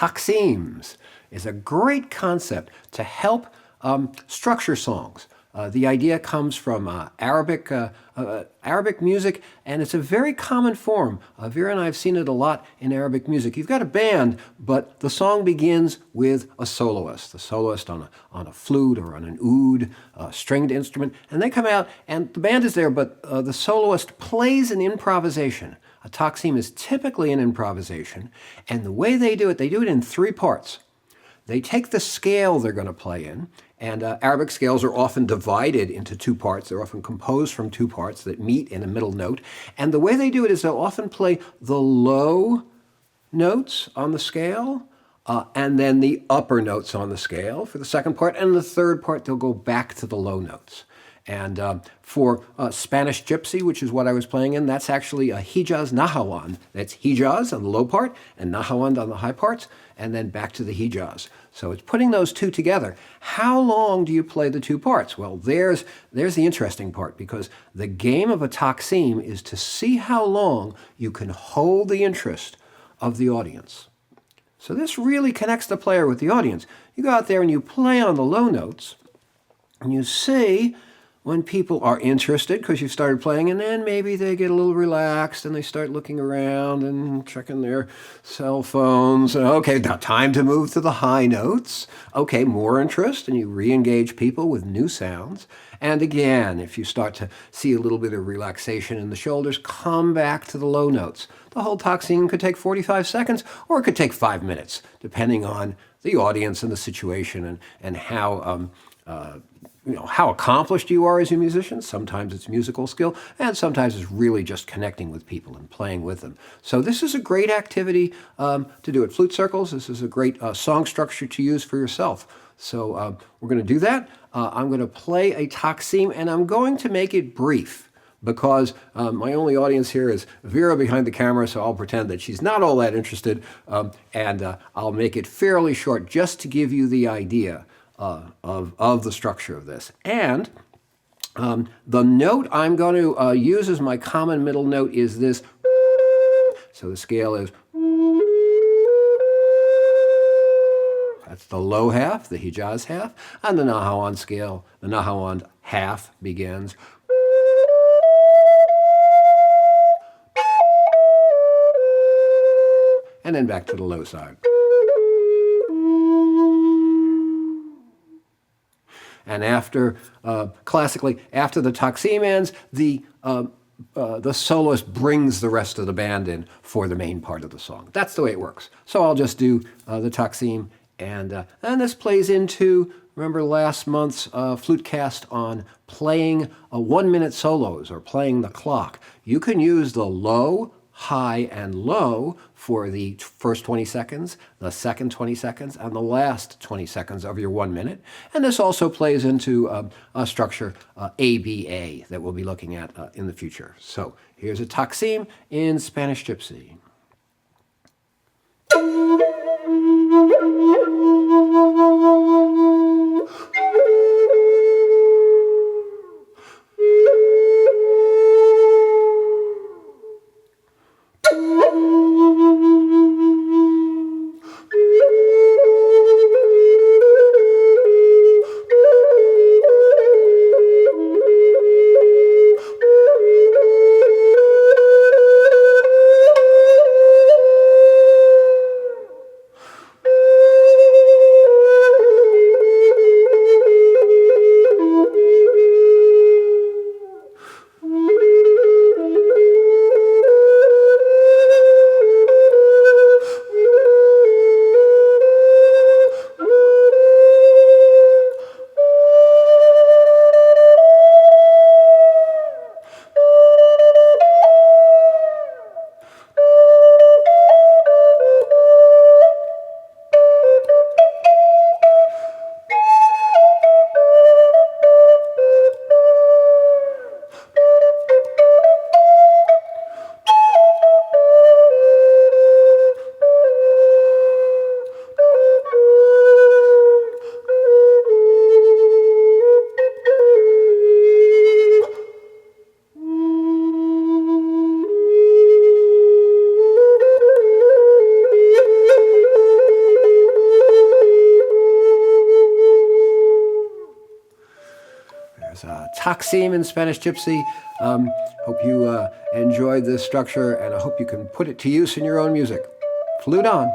Taqsims is a great concept to help structure songs. The idea comes from Arabic music, and it's a very common form. Vera and I have seen it a lot in Arabic music. You've got a band, but the song begins with a soloist, the soloist on a flute or on an oud, stringed instrument, and they come out, and the band is there, but the soloist plays an improvisation. A taqsim is typically an improvisation, and the way they do it in 3 parts. They take the scale they're going to play in, and Arabic scales are often divided into 2 parts. They're often composed from 2 parts that meet in a middle note. And the way they do it is they'll often play the low notes on the scale, and then the upper notes on the scale for the second part. And the third part, they'll go back to the low notes. And for Spanish Gypsy, which is what I was playing in, that's actually a Hijaz Nahawand. That's Hijaz on the low part and Nahawand on the high parts, and then back to the Hijaz. So it's putting those 2 together. How long do you play the 2 parts? Well, there's the interesting part, because the game of a taqsim is to see how long you can hold the interest of the audience. So this really connects the player with the audience. You go out there and you play on the low notes, and you see when people are interested because you've started playing, and then maybe they get a little relaxed and they start looking around and checking their cell phones. And okay, now time to move to the high notes. Okay, more interest, and you re-engage people with new sounds. And again, if you start to see a little bit of relaxation in the shoulders, come back to the low notes. The whole taqsim could take 45 seconds, or it could take 5 minutes, depending on the audience and the situation and how how accomplished you are as a musician. Sometimes it's musical skill, and sometimes it's really just connecting with people and playing with them. So this is a great activity to do at Flute Circles. This is a great song structure to use for yourself. So we're going to do that. I'm going to play a taqsim, and I'm going to make it brief, because my only audience here is Vera behind the camera, so I'll pretend that she's not all that interested, and I'll make it fairly short just to give you the idea of the structure of this. And the note I'm going to use as my common middle note is this. So the scale is, that's the low half, the Hijaz half, and the Nahawand scale, the Nahawand half begins. And then back to the low side. And after, classically, after the taqsim ends, the soloist brings the rest of the band in for the main part of the song. That's the way it works. So I'll just do the taqsim, and this plays into, remember last month's flute cast on playing 1-minute solos, or playing the clock. You can use the low, high, and low for the first 20 seconds, the second 20 seconds, and the last 20 seconds of your 1 minute. And this also plays into a structure, ABA, that we'll be looking at in the future. So here's a taqsim in Spanish Gypsy. Taqsim in Spanish Gypsy. Hope you enjoyed this structure, and I hope you can put it to use in your own music. Flute on.